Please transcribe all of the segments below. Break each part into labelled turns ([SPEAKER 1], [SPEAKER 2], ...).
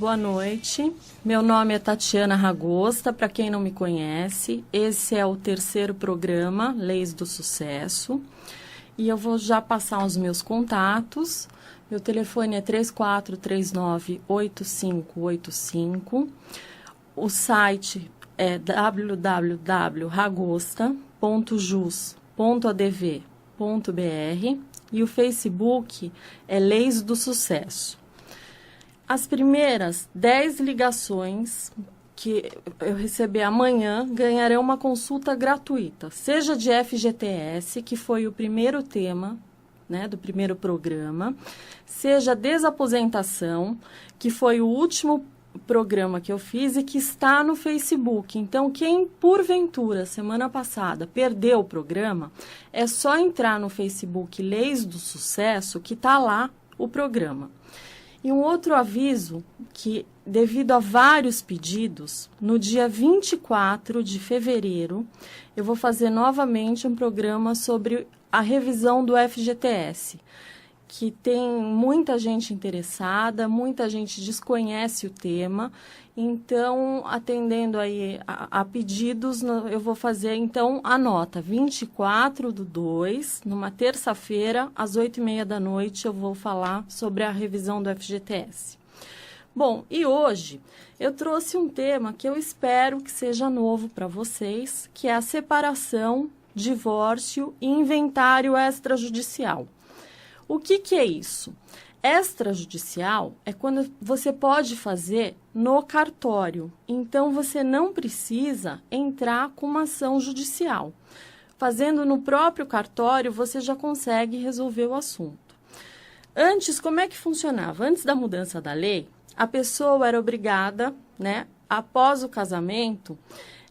[SPEAKER 1] boa noite. Meu nome é Tatiana Ragosta, para quem não me conhece. Esse é o 3º programa, Leis do Sucesso. E eu vou já passar os meus contatos. Meu telefone é 3439-8585. O site é www.ragosta.jus.adv.br e o Facebook é Leis do Sucesso. As primeiras 10 ligações que eu receber amanhã ganharão uma consulta gratuita, seja de FGTS, que foi o primeiro tema, né, do primeiro programa, seja desaposentação, que foi o último programa que eu fiz e que está no Facebook. Então, quem, porventura, semana passada, perdeu o programa, é só entrar no Facebook Leis do Sucesso, que está lá o programa. E um outro aviso, que devido a vários pedidos, no dia 24 de fevereiro, eu vou fazer novamente um programa sobre a revisão do FGTS, que tem muita gente interessada, muita gente desconhece o tema. Então, atendendo aí a pedidos, eu vou fazer, então, a nota 24/2, numa terça-feira, às 20h30 eu vou falar sobre a revisão do FGTS. Bom, e hoje eu trouxe um tema que eu espero que seja novo para vocês, que é a separação, divórcio e inventário extrajudicial. O que é isso? Extrajudicial é quando você pode fazer no cartório. Então, você não precisa entrar com uma ação judicial. Fazendo no próprio cartório, você já consegue resolver o assunto. Antes, como é que funcionava? Antes da mudança da lei, a pessoa era obrigada, né, após o casamento,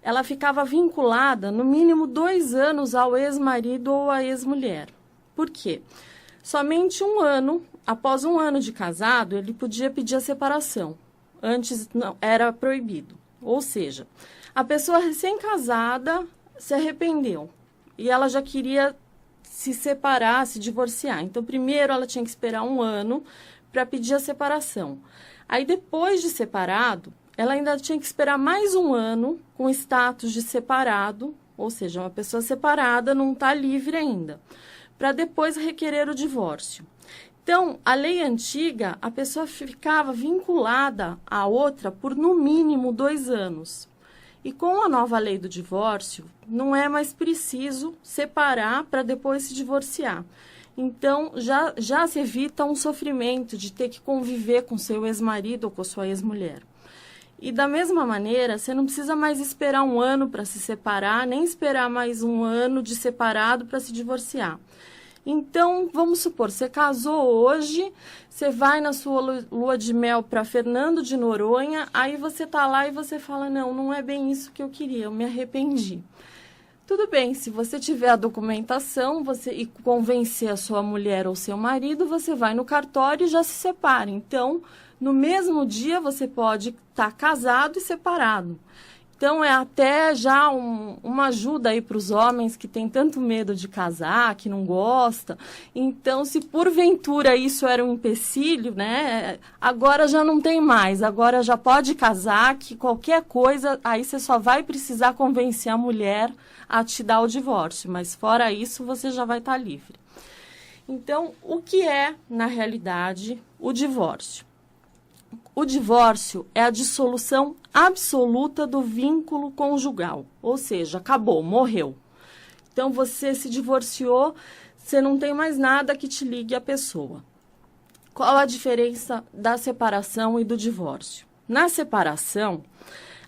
[SPEAKER 1] ela ficava vinculada no mínimo 2 anos ao ex-marido ou à ex-mulher. Por quê? Somente após um ano de casado, ele podia pedir a separação. Antes não, era proibido. Ou seja, a pessoa recém-casada se arrependeu e ela já queria se separar, se divorciar. Então, primeiro ela tinha que esperar 1 ano para pedir a separação. Aí, depois de separado, ela ainda tinha que esperar mais 1 ano com status de separado, ou seja, uma pessoa separada não está livre ainda, para depois requerer o divórcio. Então, a lei antiga, a pessoa ficava vinculada à outra por no mínimo 2 anos. E com a nova lei do divórcio, não é mais preciso separar para depois se divorciar. Então, já se evita um sofrimento de ter que conviver com seu ex-marido ou com sua ex-mulher. E da mesma maneira, você não precisa mais esperar 1 ano para se separar, nem esperar mais 1 ano de separado para se divorciar. Então, vamos supor, você casou hoje, você vai na sua lua de mel para Fernando de Noronha, aí você está lá e você fala, não é bem isso que eu queria, eu me arrependi. Tudo bem, se você tiver a documentação e convencer a sua mulher ou seu marido, você vai no cartório e já se separa. Então, no mesmo dia, você pode estar casado e separado. Então, é até já uma ajuda aí para os homens que têm tanto medo de casar, que não gosta. Então, se porventura isso era um empecilho, né, agora já não tem mais. Agora já pode casar, que qualquer coisa, aí você só vai precisar convencer a mulher a te dar o divórcio. Mas fora isso, você já vai estar livre. Então, o que é, na realidade, o divórcio? O divórcio é a dissolução absoluta do vínculo conjugal, ou seja, acabou, morreu. Então, você se divorciou, você não tem mais nada que te ligue à pessoa. Qual a diferença da separação e do divórcio? Na separação,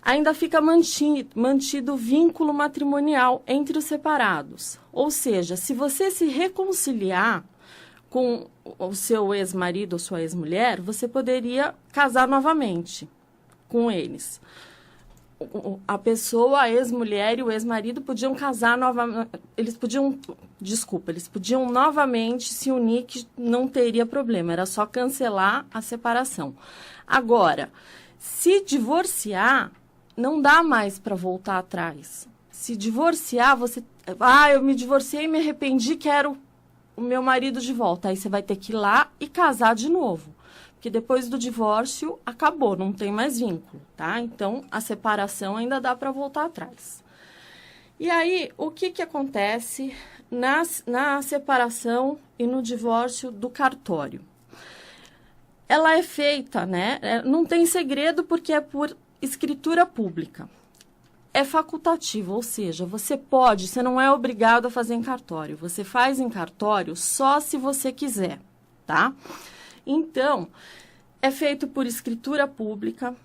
[SPEAKER 1] ainda fica mantido o vínculo matrimonial entre os separados. Ou seja, se você se reconciliar com o seu ex-marido ou sua ex-mulher, você poderia casar novamente com eles. A pessoa, a ex-mulher e o ex-marido podiam casar novamente, eles podiam novamente se unir, que não teria problema, era só cancelar a separação. Agora, se divorciar, não dá mais para voltar atrás. Se divorciar, eu me divorciei, me arrependi, quero o meu marido de volta. Aí você vai ter que ir lá e casar de novo. Porque depois do divórcio, acabou, não tem mais vínculo, tá? Então, a separação ainda dá para voltar atrás. E aí, o que acontece na separação e no divórcio do cartório? Ela é feita, né? Não tem segredo porque é por escritura pública. É facultativo, ou seja, você não é obrigado a fazer em cartório. Você faz em cartório só se você quiser, tá? Então, é feito por escritura pública,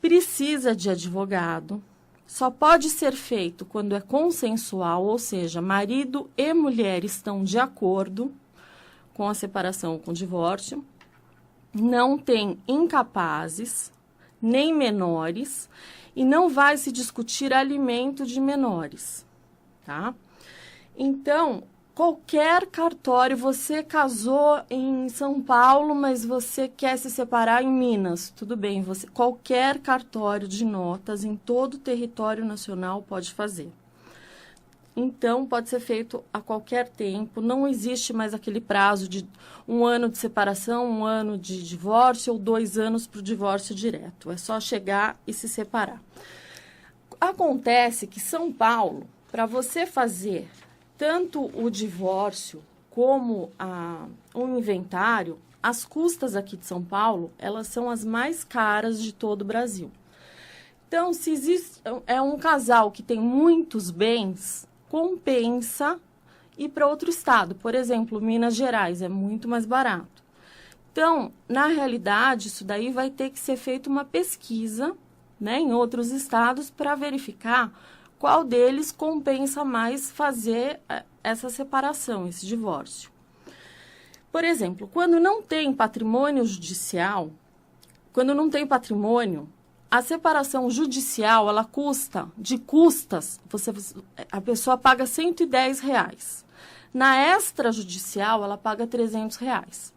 [SPEAKER 1] precisa de advogado, só pode ser feito quando é consensual, ou seja, marido e mulher estão de acordo com a separação ou com o divórcio. Não tem incapazes, nem menores, e não vai se discutir alimento de menores, tá? Então, qualquer cartório, você casou em São Paulo, mas você quer se separar em Minas, tudo bem, qualquer cartório de notas em todo o território nacional pode fazer. Então, pode ser feito a qualquer tempo, não existe mais aquele prazo de 1 ano de separação, 1 ano de divórcio ou 2 anos para o divórcio direto. É só chegar e se separar. Acontece que São Paulo, para você fazer tanto o divórcio como o inventário, as custas aqui de São Paulo, elas são as mais caras de todo o Brasil. Então, se existe um casal que tem muitos bens, compensa ir para outro estado. Por exemplo, Minas Gerais é muito mais barato. Então, na realidade, isso daí vai ter que ser feita uma pesquisa, né, em outros estados para verificar qual deles compensa mais fazer essa separação, esse divórcio. Por exemplo, quando não tem patrimônio judicial, a separação judicial, ela custa, a pessoa paga R$110. Na extrajudicial, ela paga R$300.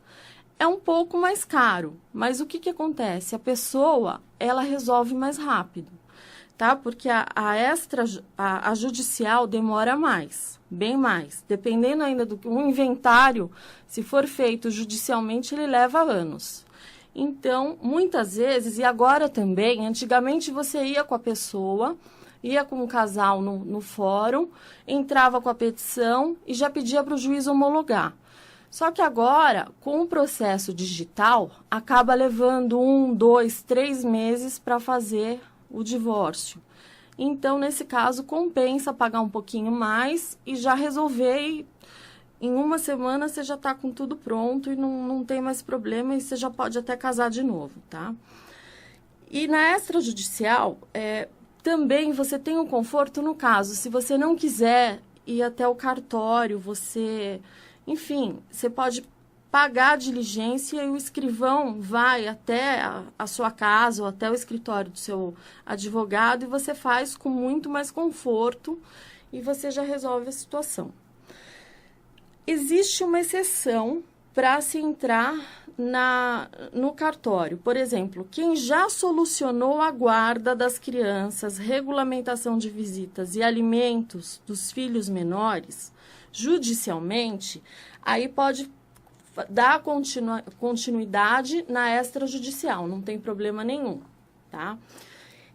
[SPEAKER 1] É um pouco mais caro, mas o que acontece? A pessoa, ela resolve mais rápido, tá? Porque a judicial demora mais, bem mais. Dependendo ainda do inventário, se for feito judicialmente, ele leva anos. Então, muitas vezes, e agora também, antigamente você ia com a pessoa, ia com o casal no fórum, entrava com a petição e já pedia para o juiz homologar. Só que agora, com o processo digital, acaba levando 1, 2, 3 meses para fazer o divórcio. Então, nesse caso, compensa pagar um pouquinho mais e já resolver. Em 1 semana você já está com tudo pronto e não tem mais problema e você já pode até casar de novo, tá? E na extrajudicial, também você tem um conforto no caso. Se você não quiser ir até o cartório, enfim, você pode pagar a diligência e o escrivão vai até a sua casa ou até o escritório do seu advogado e você faz com muito mais conforto e você já resolve a situação. Existe uma exceção para se entrar no cartório. Por exemplo, quem já solucionou a guarda das crianças, regulamentação de visitas e alimentos dos filhos menores, judicialmente, aí pode dar continuidade na extrajudicial, não tem problema nenhum, tá?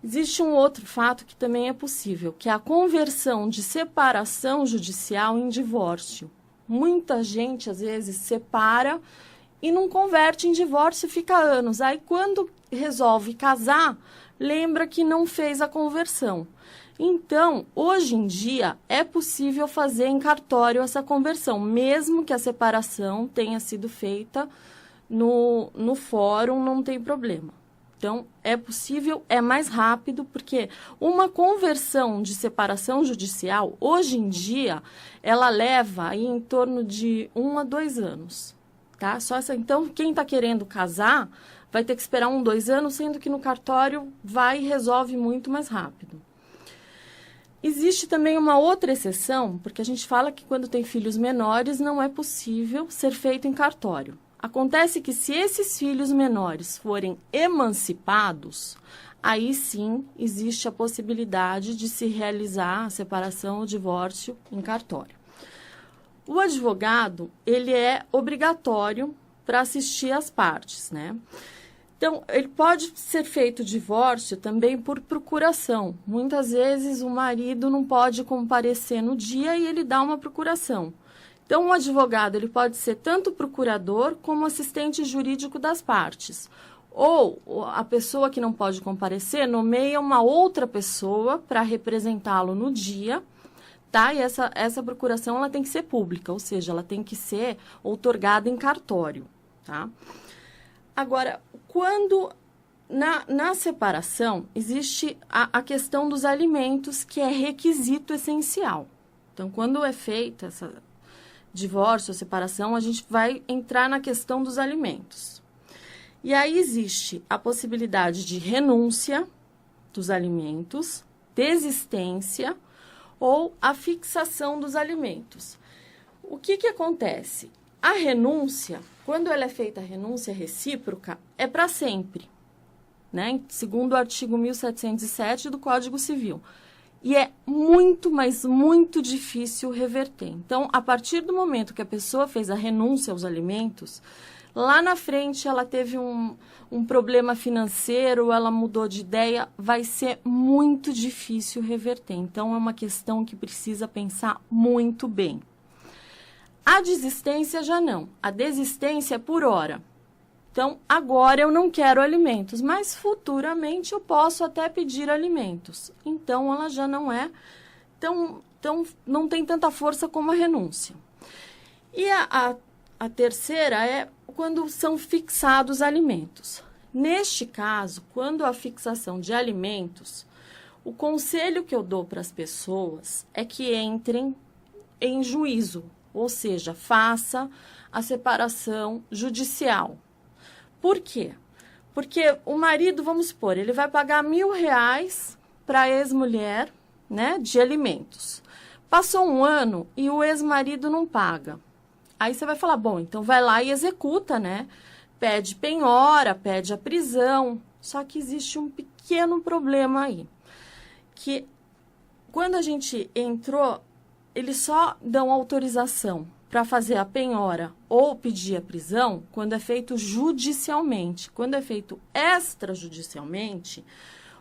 [SPEAKER 1] Existe um outro fato que também é possível, que é a conversão de separação judicial em divórcio. Muita gente, às vezes, separa e não converte em divórcio e fica anos. Aí, quando resolve casar, lembra que não fez a conversão. Então, hoje em dia, é possível fazer em cartório essa conversão, mesmo que a separação tenha sido feita no fórum, não tem problema. Então, é possível, é mais rápido, porque uma conversão de separação judicial, hoje em dia, ela leva aí em torno de 1 a 2 anos, tá? Então, quem está querendo casar vai ter que esperar 1, 2 anos, sendo que no cartório vai e resolve muito mais rápido. Existe também uma outra exceção, porque a gente fala que quando tem filhos menores não é possível ser feito em cartório. Acontece que se esses filhos menores forem emancipados, aí sim existe a possibilidade de se realizar a separação ou divórcio em cartório. O advogado, ele é obrigatório para assistir as partes, né? Então, ele pode ser feito o divórcio também por procuração. Muitas vezes o marido não pode comparecer no dia e ele dá uma procuração. Então, o advogado ele pode ser tanto procurador como assistente jurídico das partes. Ou a pessoa que não pode comparecer nomeia uma outra pessoa para representá-lo no dia, tá? E essa procuração ela tem que ser pública, ou seja, ela tem que ser outorgada em cartório, tá? Agora, quando na separação existe a questão dos alimentos, que é requisito essencial. Então, quando é feita essa divórcio, separação, a gente vai entrar na questão dos alimentos. E aí existe a possibilidade de renúncia dos alimentos, desistência ou a fixação dos alimentos. O que acontece? A renúncia, quando ela é feita a renúncia recíproca, é para sempre, né? Segundo o artigo 1707 do Código Civil. E é muito, mas muito difícil reverter. Então, a partir do momento que a pessoa fez a renúncia aos alimentos, lá na frente ela teve um problema financeiro, ela mudou de ideia, vai ser muito difícil reverter. Então, é uma questão que precisa pensar muito bem. A desistência já não. A desistência é por hora. Então, agora eu não quero alimentos, mas futuramente eu posso até pedir alimentos. Então, ela já não é não tem tanta força como a renúncia. E a terceira é quando são fixados alimentos. Neste caso, quando a fixação de alimentos, o conselho que eu dou para as pessoas é que entrem em juízo, ou seja, faça a separação judicial. Por quê? Porque o marido, vamos supor, ele vai pagar R$1.000 para a ex-mulher, né, de alimentos. Passou um ano e o ex-marido não paga. Aí você vai falar, bom, então vai lá e executa, né? Pede penhora, pede a prisão. Só que existe um pequeno problema aí. Que quando a gente entrou, eles só dão autorização para fazer a penhora ou pedir a prisão quando é feito judicialmente. Quando é feito extrajudicialmente,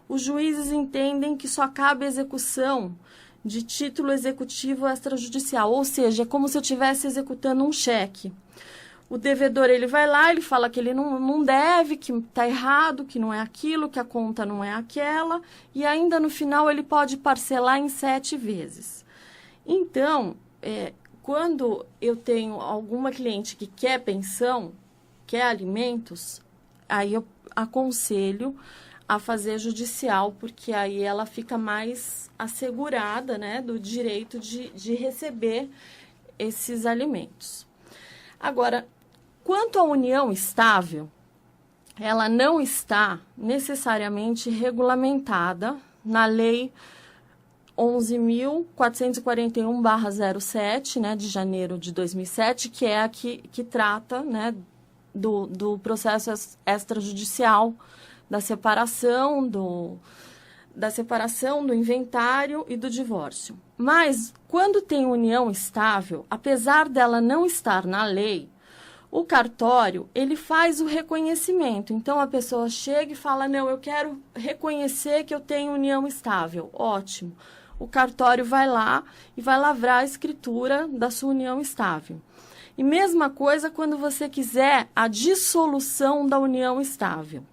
[SPEAKER 1] os juízes entendem que só cabe execução de título executivo extrajudicial, ou seja, é como se eu estivesse executando um cheque. O devedor, ele vai lá, ele fala que ele não deve, que está errado, que não é aquilo, que a conta não é aquela, e ainda no final ele pode parcelar em 7 vezes. Então, quando eu tenho alguma cliente que quer pensão, quer alimentos, aí eu aconselho a fazer judicial, porque aí ela fica mais assegurada, né, do direito de receber esses alimentos. Agora, quanto à união estável, ela não está necessariamente regulamentada na Lei 11.441/07, né, de janeiro de 2007, que é a que trata, né, do processo extrajudicial, da separação, do inventário e do divórcio. Mas, quando tem união estável, apesar dela não estar na lei, o cartório, ele faz o reconhecimento. Então, a pessoa chega e fala, não, eu quero reconhecer que eu tenho união estável. Ótimo. O cartório vai lá e vai lavrar a escritura da sua união estável. E mesma coisa quando você quiser a dissolução da união estável.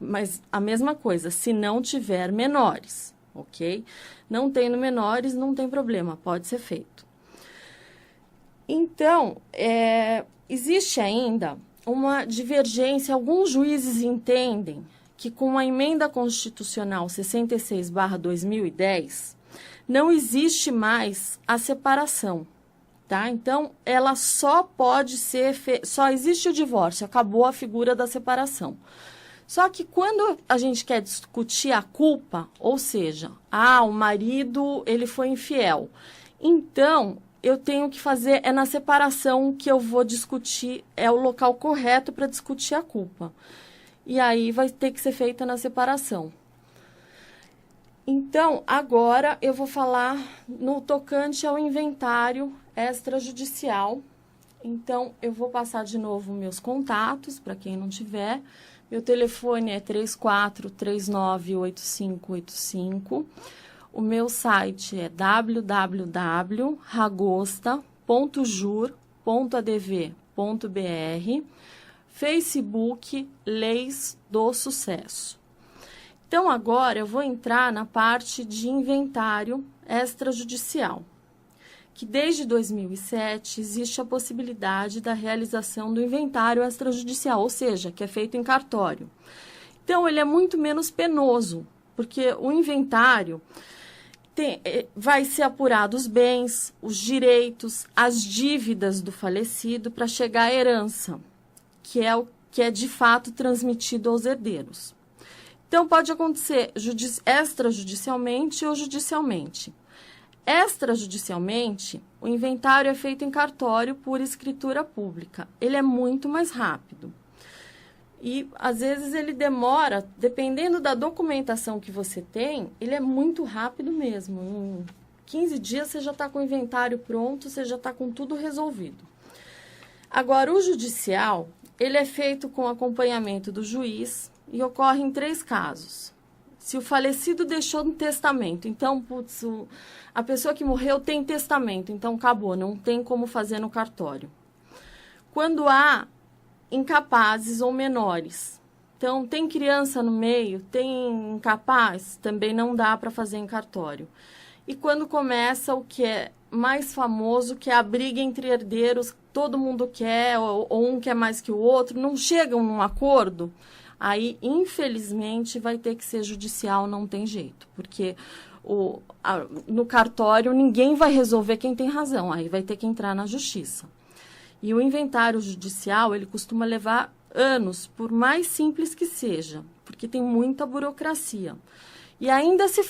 [SPEAKER 1] Mas a mesma coisa, se não tiver menores, ok? Não tendo menores, não tem problema, pode ser feito. Então, existe ainda uma divergência, alguns juízes entendem que com a emenda constitucional 66/2010, não existe mais a separação, tá? Então, ela só pode ser, só existe o divórcio, acabou a figura da separação. Só que quando a gente quer discutir a culpa, ou seja, o marido, ele foi infiel. Então, eu tenho que fazer, é na separação que eu vou discutir, é o local correto para discutir a culpa. E aí vai ter que ser feita na separação. Então, agora eu vou falar no tocante ao inventário extrajudicial Então, eu vou passar de novo meus contatos, para quem não tiver. Meu telefone é 34398585. O meu site é www.ragosta.jur.adv.br. Facebook Leis do Sucesso. Então, agora eu vou entrar na parte de inventário extrajudicial, que desde 2007 existe a possibilidade da realização do inventário extrajudicial, ou seja, que é feito em cartório. Então, ele é muito menos penoso, porque o inventário vai ser apurado os bens, os direitos, as dívidas do falecido para chegar à herança, que é o que é de fato transmitido aos herdeiros. Então, pode acontecer extrajudicialmente ou judicialmente. Extrajudicialmente, o inventário é feito em cartório por escritura pública. Ele é muito mais rápido. E, às vezes, ele demora, dependendo da documentação que você tem, ele é muito rápido mesmo. Em 15 dias, você já está com o inventário pronto, você já está com tudo resolvido. Agora, o judicial, ele é feito com acompanhamento do juiz e ocorre em 3 casos. Se o falecido deixou um testamento, então, a pessoa que morreu tem testamento, então acabou, não tem como fazer no cartório. Quando há incapazes ou menores, então tem criança no meio, tem incapaz, também não dá para fazer em cartório. E quando começa o que é mais famoso, que é a briga entre herdeiros, todo mundo quer, ou um quer mais que o outro, não chegam num acordo, aí, infelizmente, vai ter que ser judicial, não tem jeito. Porque no cartório, ninguém vai resolver quem tem razão. Aí vai ter que entrar na justiça. E o inventário judicial, ele costuma levar anos, por mais simples que seja. Porque tem muita burocracia. E ainda se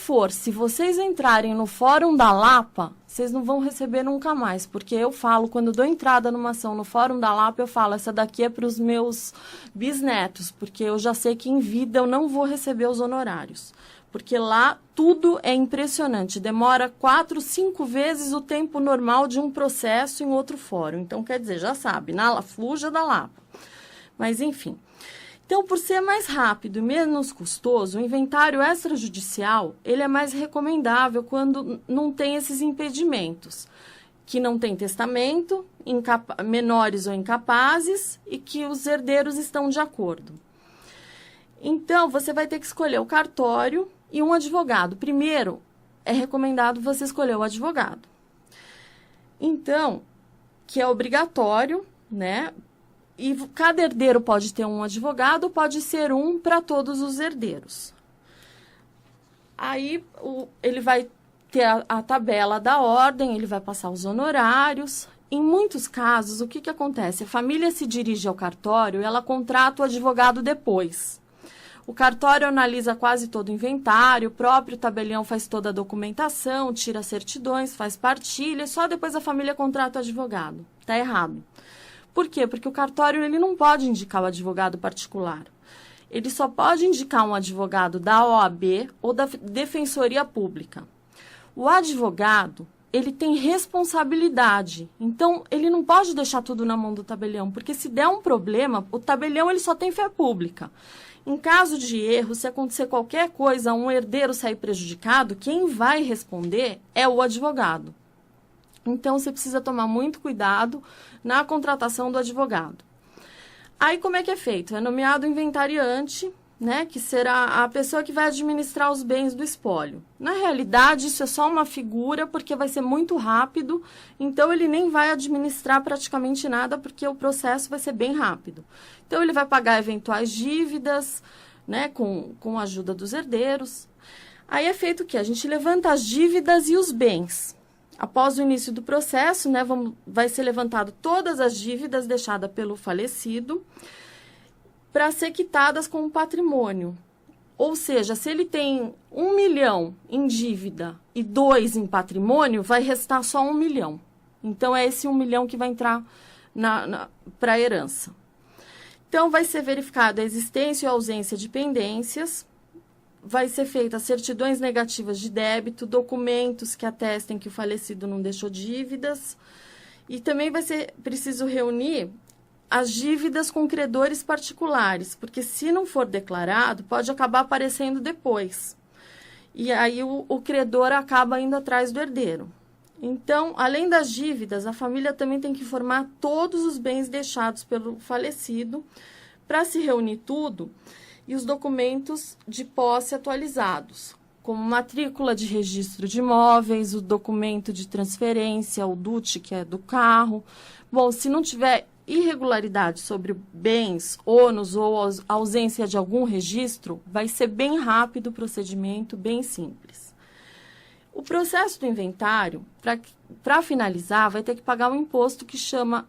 [SPEAKER 1] vocês entrarem no Fórum da Lapa, vocês não vão receber nunca mais. Porque eu falo, quando eu dou entrada numa ação no Fórum da Lapa, eu falo, essa daqui é para os meus bisnetos. Porque eu já sei que em vida eu não vou receber os honorários. Porque lá tudo é impressionante. Demora 4, 5 vezes o tempo normal de um processo em outro fórum. Então, quer dizer, já sabe, fuja da Lapa. Mas, enfim. Então, por ser mais rápido e menos custoso, o inventário extrajudicial, ele é mais recomendável quando não tem esses impedimentos, que não tem testamento, menores ou incapazes e que os herdeiros estão de acordo. Então, você vai ter que escolher o cartório e um advogado. Primeiro, é recomendado você escolher o advogado. Então, que é obrigatório, né? E cada herdeiro pode ter um advogado, pode ser um para todos os herdeiros. Aí ele vai ter a tabela da ordem, ele vai passar os honorários. Em muitos casos, o que acontece? A família se dirige ao cartório e ela contrata o advogado depois. O cartório analisa quase todo o inventário, o próprio tabelião faz toda a documentação, tira certidões, faz partilha, e só depois a família contrata o advogado. Está errado. Por quê? Porque o cartório ele não pode indicar o advogado particular. Ele só pode indicar um advogado da OAB ou da Defensoria Pública. O advogado, ele tem responsabilidade. Então, ele não pode deixar tudo na mão do tabelião, porque se der um problema, o tabelião ele só tem fé pública. Em caso de erro, se acontecer qualquer coisa, um herdeiro sair prejudicado, quem vai responder é o advogado. Então, você precisa tomar muito cuidado na contratação do advogado. Aí, como é que é feito? É nomeado o inventariante, né, que será a pessoa que vai administrar os bens do espólio. Na realidade, isso é só uma figura, porque vai ser muito rápido, então ele nem vai administrar praticamente nada, porque o processo vai ser bem rápido. Então, ele vai pagar eventuais dívidas, né, com a ajuda dos herdeiros. Aí é feito o quê? A gente levanta as dívidas e os bens. Após o início do processo, né, vai ser levantado todas as dívidas deixadas pelo falecido para ser quitadas com o patrimônio. Ou seja, se ele tem 1 milhão em dívida e 2 em patrimônio, vai restar só 1 milhão. Então, é esse 1 milhão que vai entrar para a herança. Então, vai ser verificada a existência ou ausência de pendências, vai ser feitas certidões negativas de débito, documentos que atestem que o falecido não deixou dívidas E também vai ser preciso reunir as dívidas com credores particulares, porque se não for declarado, pode acabar aparecendo depois. E aí o credor acaba indo atrás do herdeiro. Então, além das dívidas, a família também tem que informar todos os bens deixados pelo falecido para se reunir tudo e os documentos de posse atualizados, como matrícula de registro de imóveis, o documento de transferência, o DUT, que é do carro. Bom, se não tiver irregularidade sobre bens, ônus ou ausência de algum registro, vai ser bem rápido o procedimento, bem simples. O processo do inventário, para finalizar, vai ter que pagar um imposto que chama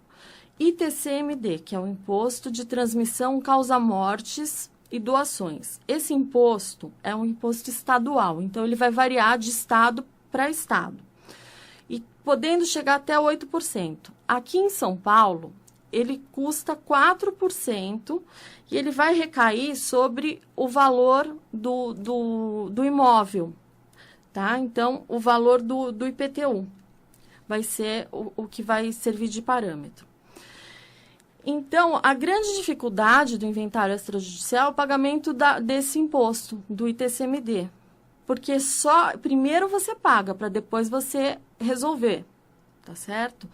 [SPEAKER 1] ITCMD, que é o Imposto de Transmissão Causa-Mortes e Doações. Esse imposto é um imposto estadual, então ele vai variar de estado para estado, e podendo chegar até 8%. Aqui em São Paulo, ele custa 4% e ele vai recair sobre o valor do imóvel. Tá? Então, o valor do IPTU vai ser o que vai servir de parâmetro. Então, a grande dificuldade do inventário extrajudicial é o pagamento desse imposto, do ITCMD. Porque primeiro você paga, para depois você resolver, tá certo?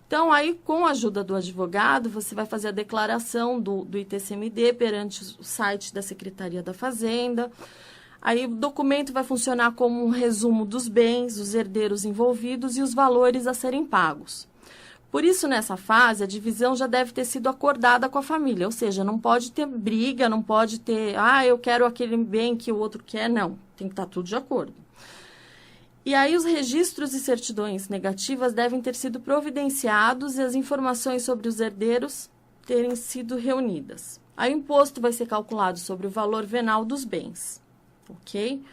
[SPEAKER 1] Então, aí, com a ajuda do advogado, você vai fazer a declaração do ITCMD perante o site da Secretaria da Fazenda. Aí o documento vai funcionar como um resumo dos bens, os herdeiros envolvidos e os valores a serem pagos. Por isso, nessa fase, a divisão já deve ter sido acordada com a família, ou seja, não pode ter briga, não pode ter, eu quero aquele bem que o outro quer, não. Tem que estar tudo de acordo. E aí os registros e certidões negativas devem ter sido providenciados e as informações sobre os herdeiros terem sido reunidas. Aí o imposto vai ser calculado sobre o valor venal dos bens. Ok?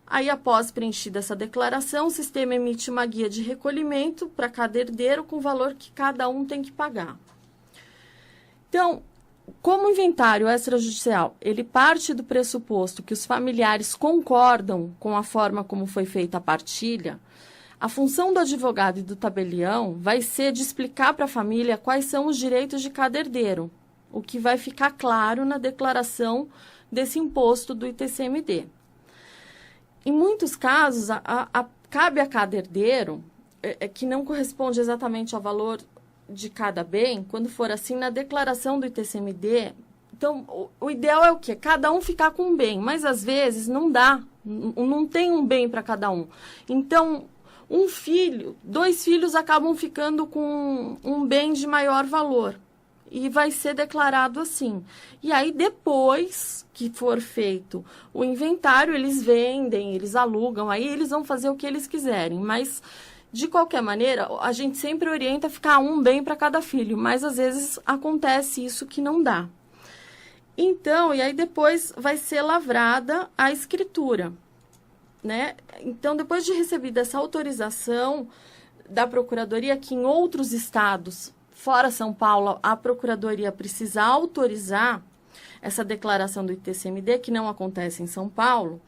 [SPEAKER 1] Aí, após preenchida essa declaração, o sistema emite uma guia de recolhimento para cada herdeiro com o valor que cada um tem que pagar. Então, como o inventário extrajudicial, ele parte do pressuposto que os familiares concordam com a forma como foi feita a partilha, a função do advogado e do tabelião vai ser de explicar para a família quais são os direitos de cada herdeiro, o que vai ficar claro na declaração desse imposto do ITCMD. Em muitos casos, cabe a cada herdeiro, que não corresponde exatamente ao valor de cada bem, quando for assim, na declaração do ITCMD, então, o ideal é o quê? Cada um ficar com um bem, mas às vezes não dá, não tem um bem para cada um. Então, dois filhos acabam ficando com um bem de maior valor. E vai ser declarado assim. E aí, depois que for feito o inventário, eles vendem, eles alugam, aí eles vão fazer o que eles quiserem. Mas, de qualquer maneira, a gente sempre orienta a ficar um bem para cada filho, mas às vezes acontece isso que não dá. Então, e aí depois vai ser lavrada a escritura, né? Então, depois de recebida essa autorização da Procuradoria, que em outros estados fora São Paulo, a Procuradoria precisa autorizar essa declaração do ITCMD, que não acontece em São Paulo.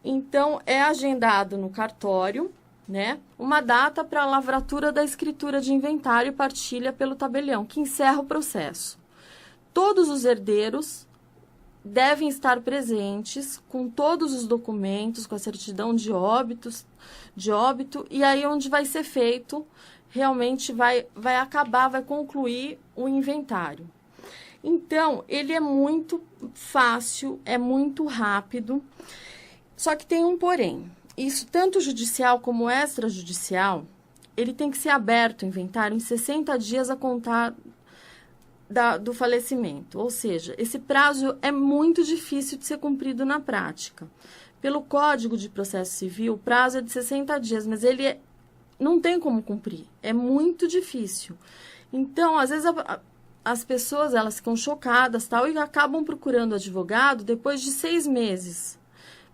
[SPEAKER 1] Então, é agendado no cartório, né, uma data para a lavratura da escritura de inventário e partilha pelo tabelião, que encerra o processo. Todos os herdeiros devem estar presentes com todos os documentos, com a certidão de óbito, e aí onde vai ser feito realmente vai concluir o inventário. Então, ele é muito fácil, é muito rápido, só que tem um porém. Isso, tanto judicial como extrajudicial, ele tem que ser aberto o inventário em 60 dias a contar do falecimento. Ou seja, esse prazo é muito difícil de ser cumprido na prática. Pelo Código de Processo Civil, o prazo é de 60 dias, mas ele não tem como cumprir, é muito difícil. Então, às vezes, as pessoas elas ficam chocadas e acabam procurando advogado depois de 6 meses.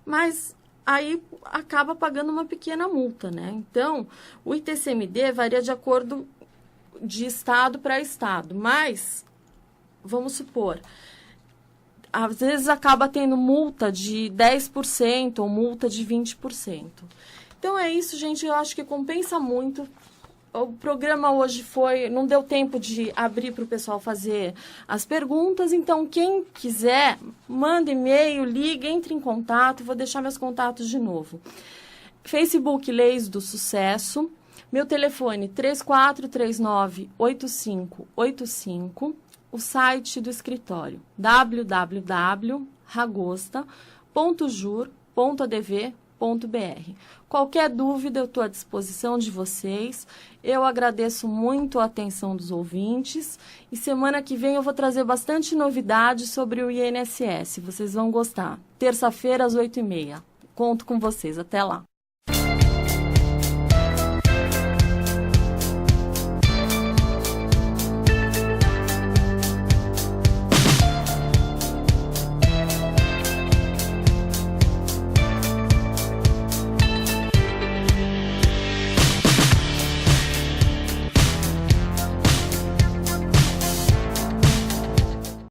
[SPEAKER 1] Mas aí acaba pagando uma pequena multa, né? Então, o ITCMD varia de acordo de estado para estado, mas, vamos supor, às vezes acaba tendo multa de 10% ou multa de 20%. Então, é isso, gente. Eu acho que compensa muito o programa hoje não deu tempo de abrir para o pessoal fazer as perguntas, então quem quiser, manda e-mail, liga, entre em contato, vou deixar meus contatos de novo. Facebook Leis do Sucesso, meu telefone 3439-8585, o site do escritório www.ragosta.jur.adv.br. Qualquer dúvida, eu estou à disposição de vocês. Eu agradeço muito a atenção dos ouvintes e semana que vem eu vou trazer bastante novidade sobre o INSS. Vocês vão gostar. Terça-feira, às 8h30. Conto com vocês. Até lá.